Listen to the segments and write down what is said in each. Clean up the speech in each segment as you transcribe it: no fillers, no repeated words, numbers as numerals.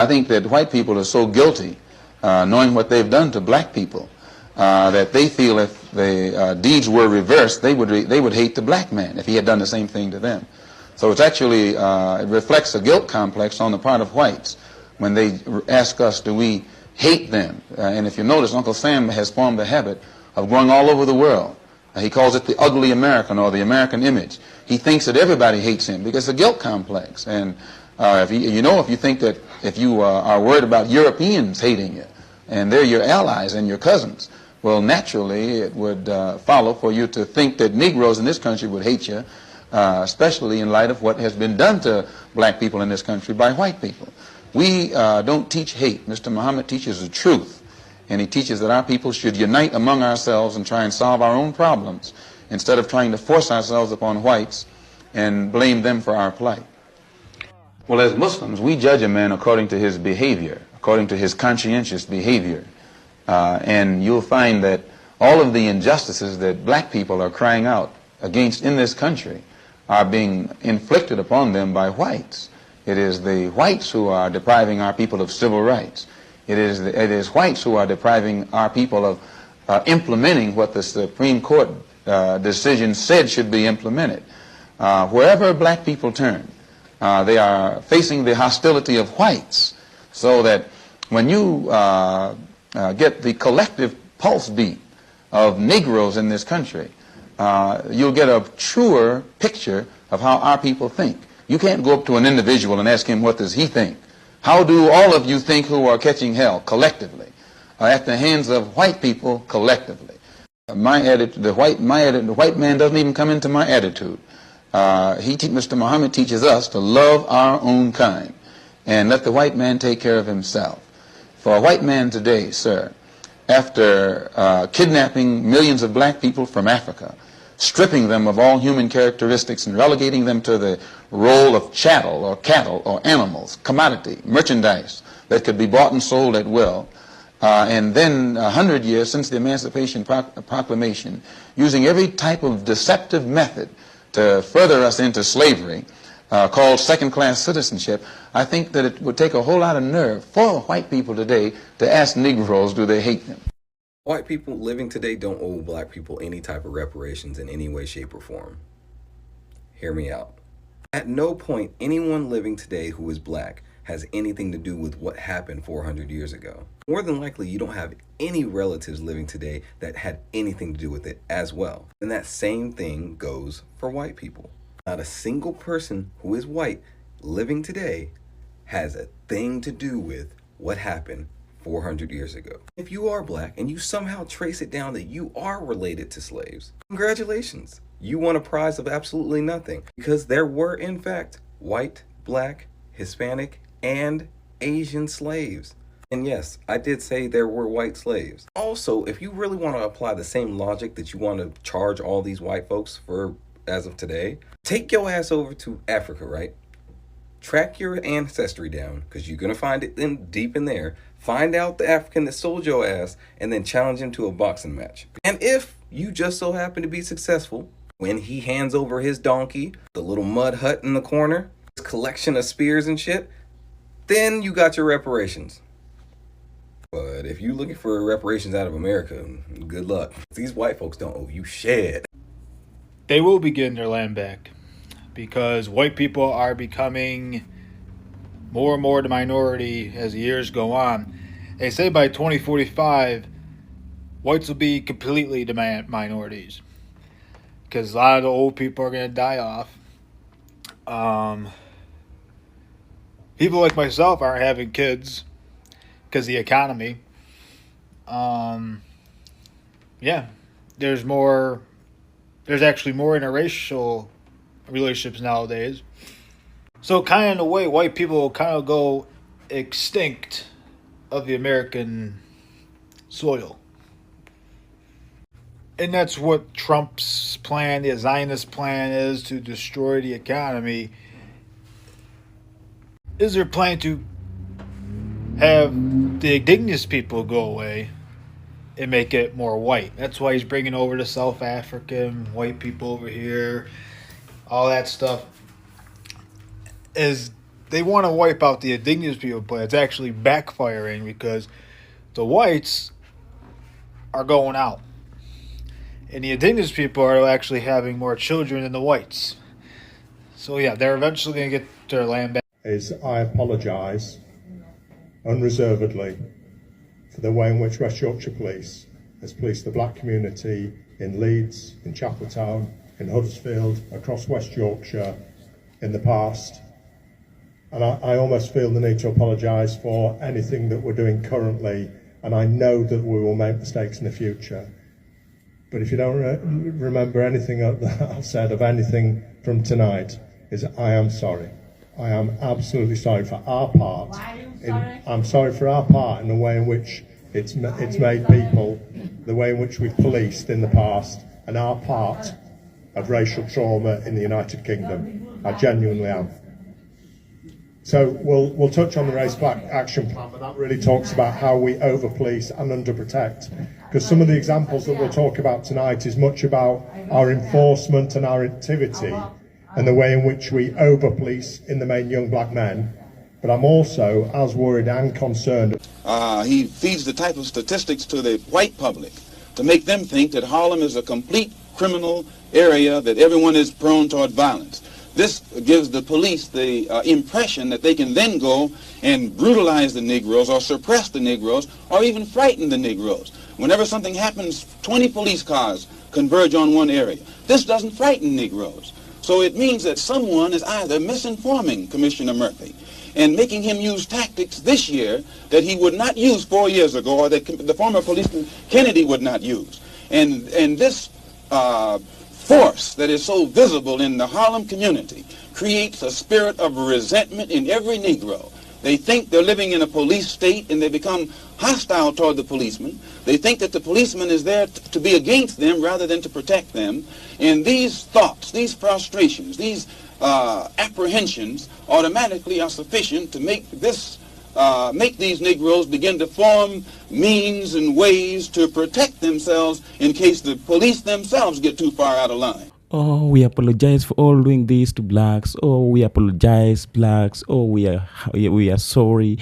I think that white people are so guilty, knowing what they've done to black people, that they feel if the deeds were reversed, they would hate the black man if he had done the same thing to them. So it's actually, it reflects a guilt complex on the part of whites when they ask us, do we hate them? And if you notice, Uncle Sam has formed a habit of going all over the world. He calls it the ugly American, or the American image. He thinks that everybody hates him because it's a guilt complex. And if you think that if you are worried about Europeans hating you, and they're your allies and your cousins, well, naturally it would follow for you to think that Negroes in this country would hate you, especially in light of what has been done to black people in this country by white people. We don't teach hate. Mr. Muhammad teaches the truth, and he teaches that our people should unite among ourselves and try and solve our own problems instead of trying to force ourselves upon whites and blame them for our plight. Well, as Muslims, we judge a man according to his behavior, according to his conscientious behavior. And you'll find that all of the injustices that black people are crying out against in this country are being inflicted upon them by whites. It is the whites who are depriving our people of civil rights. It is whites who are depriving our people of implementing what the Supreme Court decision said should be implemented. Wherever black people turn, they are facing the hostility of whites, so that when you get the collective pulse beat of Negroes in this country, you'll get a truer picture of how our people think. You can't go up to an individual and ask him what does he think. How do all of you think who are catching hell collectively at the hands of white people collectively? The white man doesn't even come into my attitude. Mr. Muhammad teaches us to love our own kind and let the white man take care of himself. For a white man today, sir, after kidnapping millions of black people from Africa, stripping them of all human characteristics and relegating them to the role of chattel or cattle or animals, commodity, merchandise that could be bought and sold at will, and then 100 years since the Emancipation Proclamation, using every type of deceptive method to further us into slavery, called second-class citizenship, I think that it would take a whole lot of nerve for white people today to ask Negroes, do they hate them? White people living today don't owe black people any type of reparations in any way, shape, or form. Hear me out. At no point anyone living today who is black has anything to do with what happened 400 years ago. More than likely, you don't have any relatives living today that had anything to do with it as well. And that same thing goes for white people. Not a single person who is white living today has a thing to do with what happened 400 years ago. If you are black and you somehow trace it down that you are related to slaves, congratulations. You won a prize of absolutely nothing, because there were in fact white, black, Hispanic, and Asian slaves. And yes, I did say there were white slaves. Also, if you really want to apply the same logic that you want to charge all these white folks for as of today, take your ass over to Africa, right? Track your ancestry down, because you're going to find it deep in there. Find out the African that sold your ass, and then challenge him to a boxing match. And if you just so happen to be successful, when he hands over his donkey, the little mud hut in the corner, his collection of spears and shit, then you got your reparations. But if you're looking for reparations out of America, good luck. These white folks don't owe you shit. They will be getting their land back, because white people are becoming more and more the minority as the years go on. They say by 2045, whites will be completely the minorities, because a lot of the old people are going to die off. People like myself aren't having kids because of the economy. There's actually more interracial relationships nowadays. So kind of in a way, white people will kind of go extinct of the American soil. And that's what Trump's plan, the Zionist plan, is to destroy the economy. Is their plan to have the indigenous people go away and make it more white? That's why he's bringing over the South African white people over here. All that stuff is they want to wipe out the indigenous people, but it's actually backfiring because the whites are going out. And the indigenous people are actually having more children than the whites. So yeah, they're eventually going to get their land back. I apologise unreservedly for the way in which West Yorkshire Police has policed the black community in Leeds, in Chapeltown, in Huddersfield, across West Yorkshire in the past. And I almost feel the need to apologise for anything that we're doing currently, and I know that we will make mistakes in the future. But if you don't remember anything that I've said of anything from tonight, is I am sorry. I am absolutely sorry for our part. Why are you sorry? I'm sorry for our part in the way in which it's made people, the way in which we've policed in the past, and our part of racial trauma in the United Kingdom. I genuinely am. So we'll touch on the Race Black Action Plan, but that really talks about how we over-police and under-protect. Because some of the examples that we'll talk about tonight is much about our enforcement and our activity and the way in which we over-police in the main young black men. But I'm also as worried and concerned. He feeds the type of statistics to the white public to make them think that Harlem is a complete criminal area, that everyone is prone toward violence. This gives the police the impression that they can then go and brutalize the Negroes or suppress the Negroes or even frighten the Negroes. Whenever something happens, 20 police cars converge on one area. This doesn't frighten Negroes. So it means that someone is either misinforming Commissioner Murphy and making him use tactics this year that he would not use 4 years ago, or that the former policeman Kennedy would not use. And this force that is so visible in the Harlem community creates a spirit of resentment in every Negro. They think they're living in a police state, and they become hostile toward the policeman. They think that the policeman is there to be against them rather than to protect them. And these thoughts, these frustrations, these apprehensions automatically are sufficient to make these Negroes begin to form means and ways to protect themselves in case the police themselves get too far out of line. Oh, we apologize for all doing this to blacks. Oh, we apologize, blacks. Oh, we are sorry.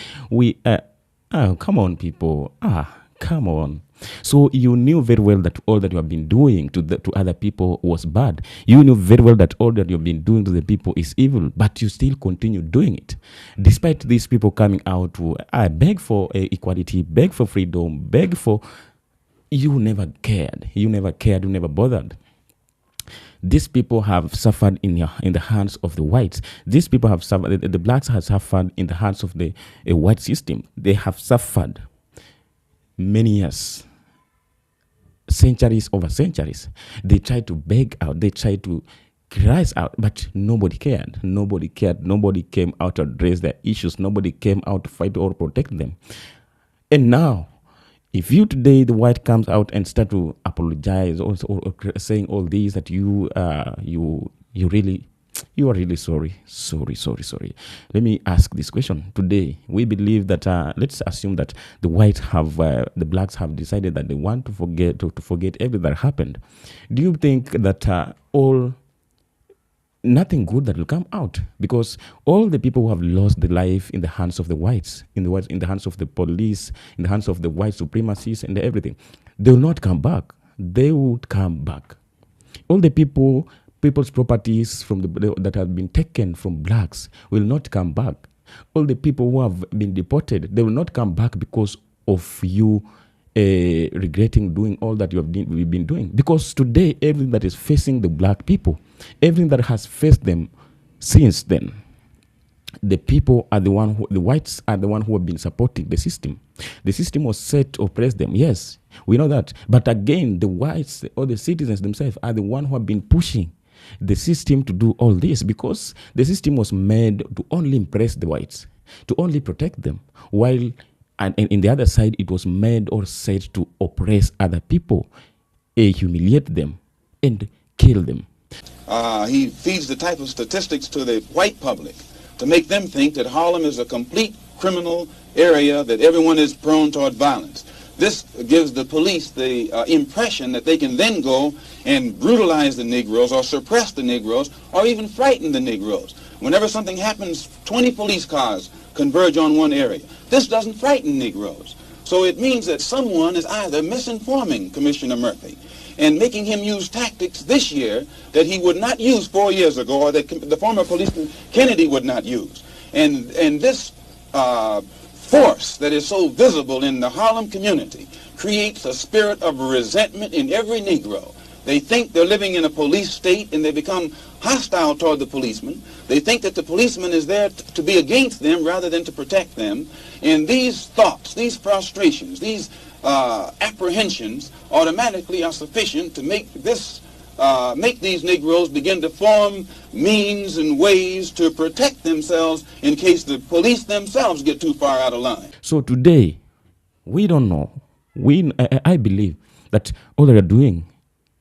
Oh, come on, people. Come on. So you knew very well that all that you have been doing to other people was bad. You knew very well that all that you have been doing to the people is evil, but you still continue doing it. Despite these people coming out to beg for equality, beg for freedom, beg for... You never cared. You never cared. You never bothered. These people have suffered in the hands of the whites. These people have suffered, the blacks have suffered in the hands of the white system. They have suffered many years, centuries over centuries. They tried to beg out, they tried to cry out, but nobody cared. Nobody cared. Nobody came out to address their issues. Nobody came out to fight or protect them. And now, if you today, the white comes out and start to apologize or saying all these that you are really sorry. Let me ask this question. Today, we believe that, let's assume that the blacks have decided that they want to forget everything that happened. Do you think that nothing good that will come out? Because all the people who have lost their life in the hands of the whites, in the hands of the police, in the hands of the white supremacists and everything, they will not come back. They would come back. All the people's properties that have been taken from blacks will not come back. All the people who have been deported, they will not come back because of you regretting doing all that we've been doing. Because today, everything that is facing the black people, everything that has faced them since then, the whites are the one who have been supporting the system. The system was set to oppress them. Yes, we know that. But again, the whites or the citizens themselves are the one who have been pushing the system to do all this, because the system was made to only impress the whites, to only protect them, while and in the other side it was made or set to oppress other people, humiliate them and kill them. He feeds the type of statistics to the white public to make them think that Harlem is a complete criminal area, that everyone is prone toward violence. This gives the police the impression that they can then go and brutalize the Negroes or suppress the Negroes or even frighten the Negroes. Whenever something happens, 20 police cars converge on one area. This doesn't frighten Negroes. So it means that someone is either misinforming Commissioner Murphy and making him use tactics this year that he would not use 4 years ago, or that the former policeman Kennedy would not use. And this force that is so visible in the Harlem community creates a spirit of resentment in every Negro. They think they're living in a police state, and they become hostile toward the policeman. They think that the policeman is there to be against them rather than to protect them. And these thoughts, these frustrations, these apprehensions automatically are sufficient to make these Negroes begin to form means and ways to protect themselves in case the police themselves get too far out of line. So today, we don't know. I believe that all they are doing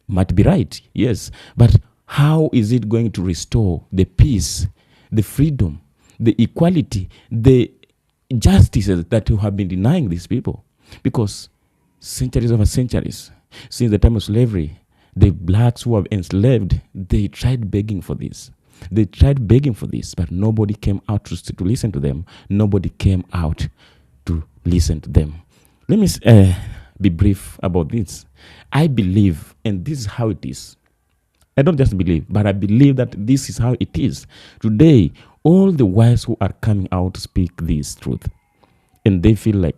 might be right, yes, but how is it going to restore the peace, the freedom, the equality, the justices that you have been denying these people? Because centuries over centuries, since the time of slavery, the blacks who have enslaved, they tried begging for this. They tried begging for this, but nobody came out to listen to them. Nobody came out to listen to them. Let me be brief about this. I believe, and this is how it is. I don't just believe, but I believe that this is how it is. Today, all the whites who are coming out to speak this truth, and they feel like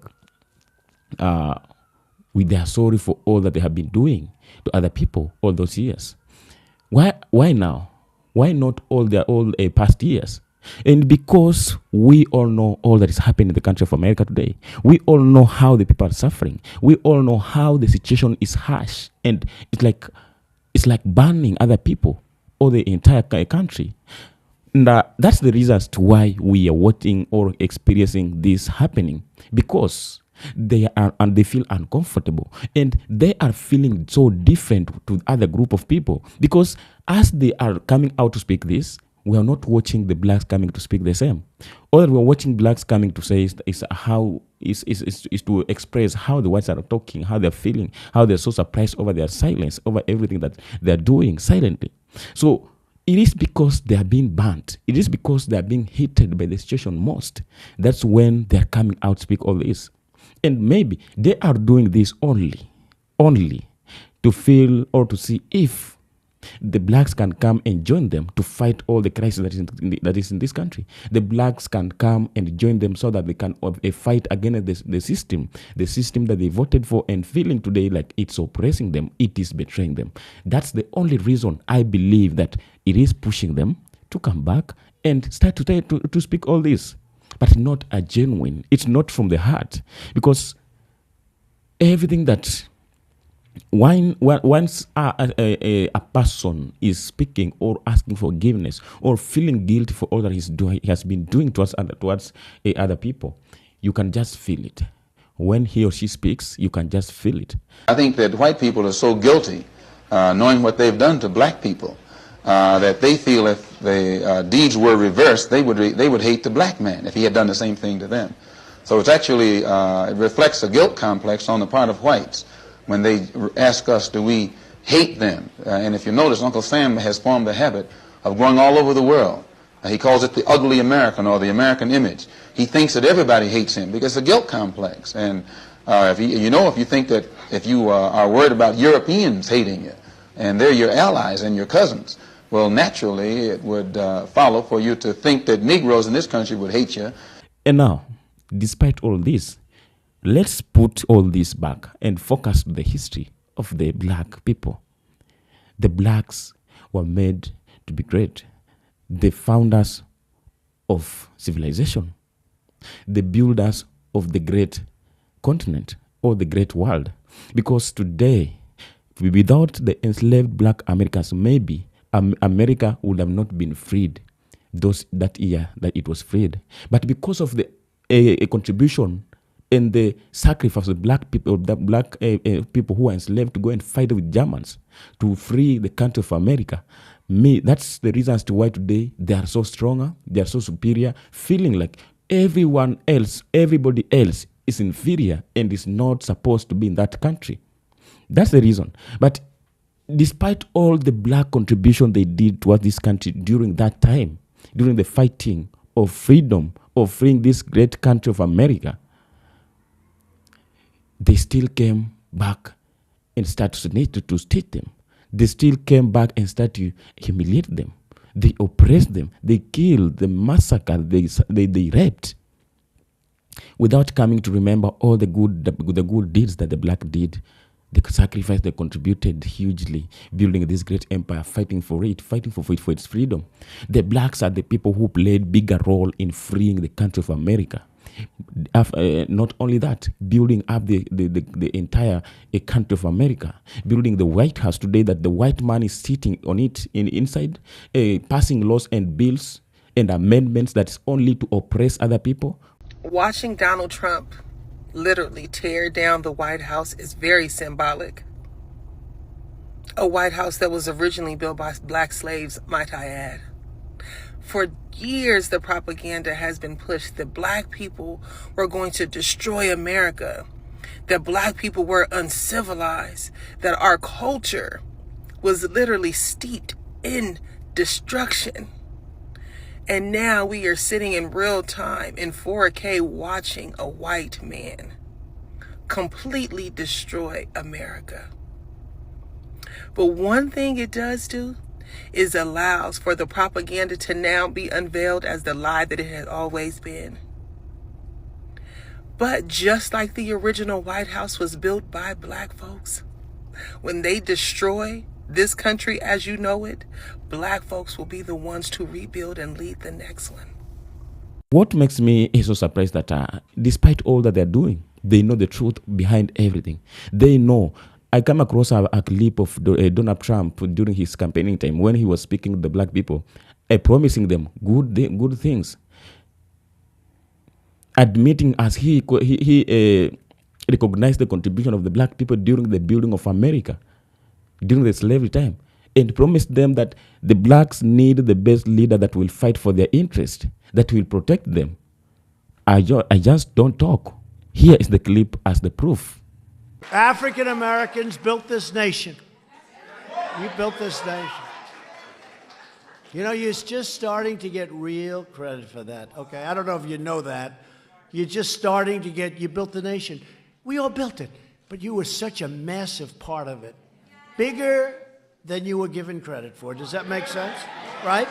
they are sorry for all that they have been doing to other people all those years. Why now? Why not all past years? And because we all know all that is happening in the country of America today. We all know how the people are suffering. We all know how the situation is harsh, and it's like burning other people or the entire country. And that's the reasons to why we are watching or experiencing this happening, because they feel uncomfortable, and they are feeling so different to other group of people, because as they are coming out to speak this, we are not watching the blacks coming to speak the same. All that we are watching blacks coming to say is to express how the whites are talking, how they're feeling, how they're so surprised over their silence, over everything that they're doing silently. So it is because they are being burnt. It is because they are being hated by the situation most. That's when they're coming out to speak all this. And maybe they are doing this only to feel or to see if the blacks can come and join them to fight all the crisis that is in this country. The blacks can come and join them so that they can fight against the system that they voted for, and feeling today like it's oppressing them, it is betraying them. That's the only reason I believe that it is pushing them to come back and start to speak all this. But not a genuine, it's not from the heart, because everything that once a person is speaking or asking forgiveness or feeling guilty for all that he has been doing towards other people, you can just feel it. When he or she speaks, you can just feel it. I think that white people are so guilty, knowing what they've done to black people, that they feel if the deeds were reversed, they would hate the black man if he had done the same thing to them. So it's actually, it reflects a guilt complex on the part of whites when they ask us, do we hate them? And if you notice, Uncle Sam has formed a habit of going all over the world. He calls it the ugly American, or the American image. He thinks that everybody hates him because it's a guilt complex. And if you think that if you are worried about Europeans hating you, and they're your allies and your cousins, well, naturally it would follow for you to think that Negroes in this country would hate you. And now, despite all this, let's put all this back and focus on the history of the black people. The blacks were made to be great. The founders of civilization. The builders of the great continent or the great world. Because today, without the enslaved black Americans, maybe America would have not been freed that year that it was freed. But because of a contribution and the sacrifice of black people, people who were enslaved to go and fight with Germans to free the country of America, that's the reason as to why today they are so stronger, they are so superior, feeling like everybody else is inferior and is not supposed to be in that country. That's the reason. But despite all the black contribution they did towards this country during that time, during the fighting of freedom, of freeing this great country of America, they still came back and started to state them. They still came back and started to humiliate them. They oppressed them. They killed, they massacred, they raped, without coming to remember all the good deeds that the black did, the sacrifice they contributed hugely, building this great empire, fighting for its freedom. The blacks are the people who played bigger role in freeing the country of America. Not only that, building up the entire country of America, building the White House today that the white man is sitting on it inside, passing laws and bills and amendments that's only to oppress other people. Watching Donald Trump literally tear down the White House is very symbolic. A White House that was originally built by black slaves, might I add. For years, the propaganda has been pushed that black people were going to destroy America, that black people were uncivilized, that our culture was literally steeped in destruction. And now we are sitting in real time in 4K watching a white man completely destroy America. But one thing it does do is allows for the propaganda to now be unveiled as the lie that it has always been. But just like the original White House was built by black folks, when they destroy this country as you know it, black folks will be the ones to rebuild and lead the next one. What makes me so surprised that despite all that they're doing, they know the truth behind everything. They know. I come across a clip of Donald Trump during his campaigning time when he was speaking to the black people, promising them good things, admitting as he recognized the contribution of the black people during the building of America, during the slavery time, and promised them that the blacks need the best leader that will fight for their interest, that will protect them. I just don't talk. Here is the clip as the proof. African Americans built this nation. You built this nation. You know, you're just starting to get real credit for that. Okay, I don't know if you know that. You're just starting to get, you built the nation. We all built it, but you were such a massive part of it. Bigger than you were given credit for. Does that make sense? Right?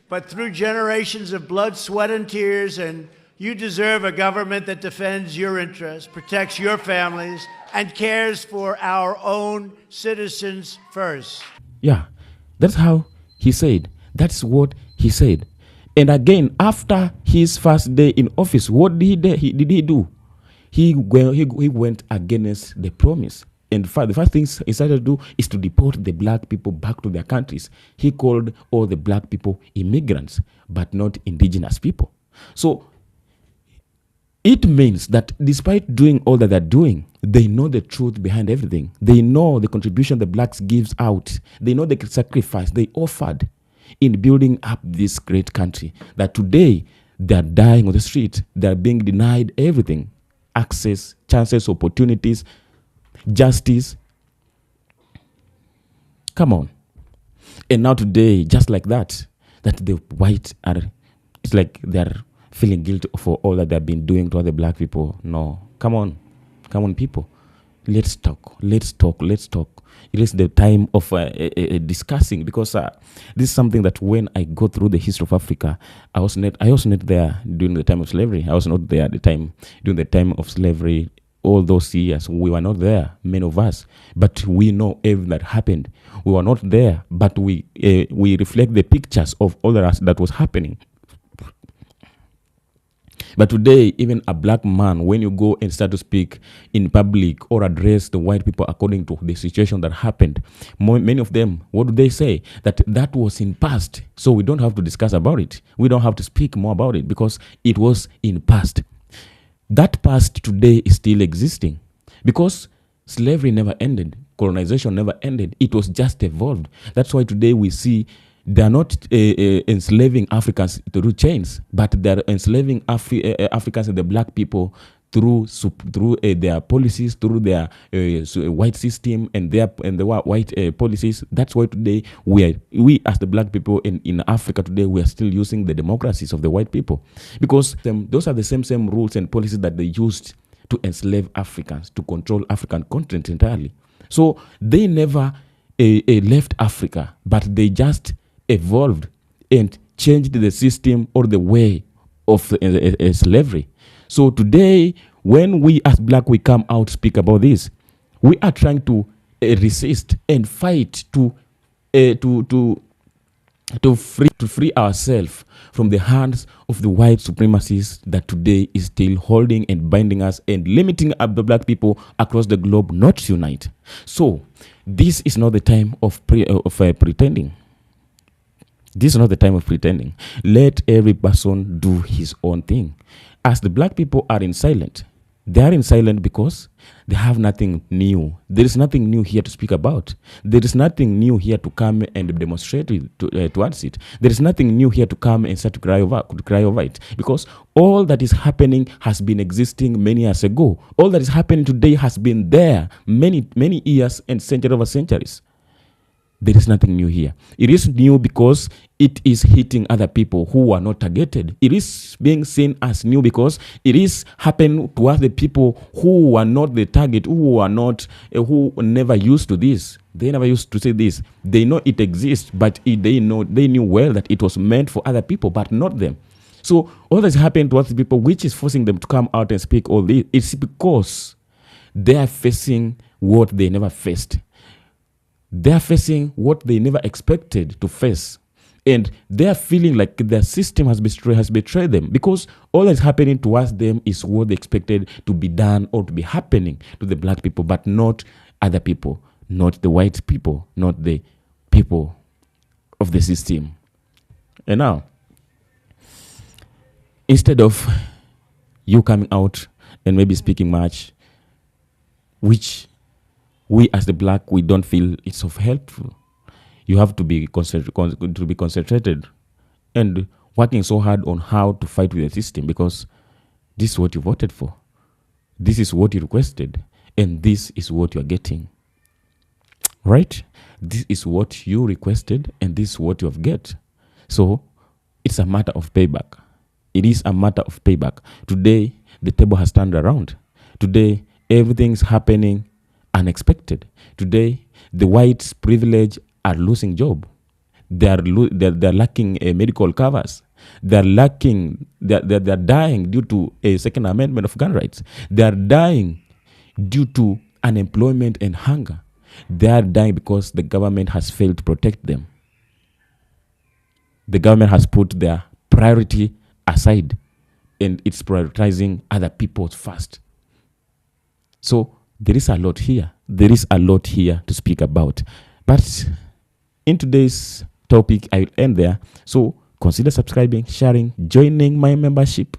But through generations of blood, sweat, and tears, and you deserve a government that defends your interests, protects your families, and cares for our own citizens first. Yeah, that's how he said. That's what he said. And again, after his first day in office, what did he do? He went against the promise. And the first thing he started to do is to deport the black people back to their countries. He called all the black people immigrants, but not indigenous people. So it means that despite doing all that they're doing, they know the truth behind everything. They know the contribution the blacks gives out. They know the sacrifice they offered in building up this great country. That today, they're dying on the street. They're being denied everything. Access, chances, opportunities, justice. Come on. And now today, just like that the white are, it's like they're feeling guilty for all that they've been doing to other black people. No. Come on, people. Let's talk. It is the time of discussing, because this is something that when I go through the history of Africa, I was not there during the time of slavery. I was not there at the time during the time of slavery. All those years, we were not there, many of us, but we know everything that happened. We were not there, but we reflect the pictures of all that was happening. But today, even a black man, when you go and start to speak in public or address the white people according to the situation that happened, many of them, what do they say? That was in past, so we don't have to discuss about it. We don't have to speak more about it because it was in past. That past today is still existing because slavery never ended. Colonization never ended. It was just evolved. That's why today we see they are not enslaving Africans through chains, but they are enslaving Africans and the black people through their policies, through their white system and the white policies. That's why today we as the black people in Africa today, we are still using the democracies of the white people, because those are the same rules and policies that they used to enslave Africans, to control African continent entirely. So they never left Africa, but they just evolved and changed the system or the way of slavery. So today, when we as black, we come out speak about this, we are trying to resist and fight to free ourselves from the hands of the white supremacists that today is still holding and binding us and limiting the black people across the globe not to unite. So this is not the time of pretending. This is not the time of pretending. Let every person do his own thing. As the black people are in silent, they are in silent because they have nothing new. There is nothing new here to speak about. There is nothing new here to come and demonstrate towards it. There is nothing new here to come and start to cry over it. Because all that is happening has been existing many years ago. All that is happening today has been there many years and centuries over centuries. There is nothing new here. It is new because it is hitting other people who are not targeted. It is being seen as new because it is happening towards the people who are not the target, who who never used to this. They never used to say this. They know it exists, but they knew well that it was meant for other people, but not them. So all that's happening towards the people, which is forcing them to come out and speak all this, it's because they are facing what they never faced. They are facing what they never expected to face. And they are feeling like their system has betrayed them, because all that's happening towards them is what they expected to be done or to be happening to the black people, but not other people, not the white people, not the people of the system. And now, instead of you coming out and maybe speaking much, which we as the black, we don't feel it's of helpful. You have to be concentrated and working so hard on how to fight with the system, because this is what you voted for. This is what you requested, and this is what you are getting. Right? This is what you requested, and this is what you have get. So it's a matter of payback. It is a matter of payback. Today, the table has turned around. Today, everything's happening unexpected. Today, the whites' privilege are losing job. They're lacking medical covers. They're dying due to a second amendment of gun rights. They're dying due to unemployment and hunger. They are dying because the government has failed to protect them. The government has put their priority aside, and it's prioritizing other people first. So there is a lot here. There is a lot here to speak about. But in today's topic, I will end there. So consider subscribing, sharing, joining my membership.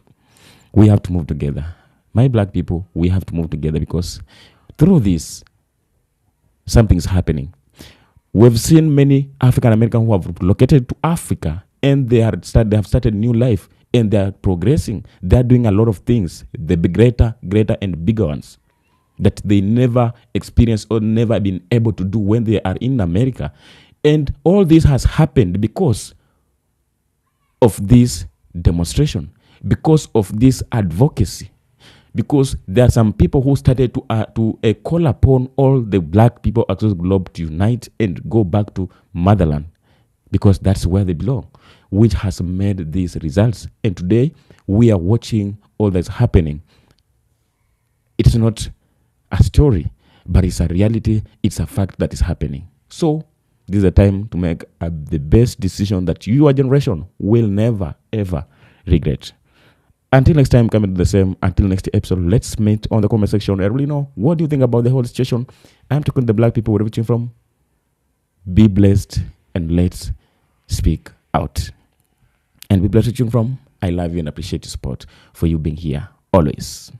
We have to move together. My black people, we have to move together, because through this, something's happening. We've seen many African Americans who have relocated to Africa, and they have started new life, and they are progressing. They are doing a lot of things, the greater and bigger ones, that they never experienced or never been able to do when they are in America. And all this has happened because of this demonstration, because of this advocacy, because there are some people who started to call upon all the black people across the globe to unite and go back to motherland, because that's where they belong, which has made these results. And today, we are watching all that's happening. It's not a story, but it's a reality. It's a fact that is happening. So this is a time to make the best decision that your generation will never, ever regret. Until next time, coming to the same. Until next episode, let's meet on the comment section. I really know, what do you think about the whole situation? I'm talking to the black people, wherever you're from. Be blessed, and let's speak out. And be blessed, where you're from. I love you and appreciate your support for you being here always.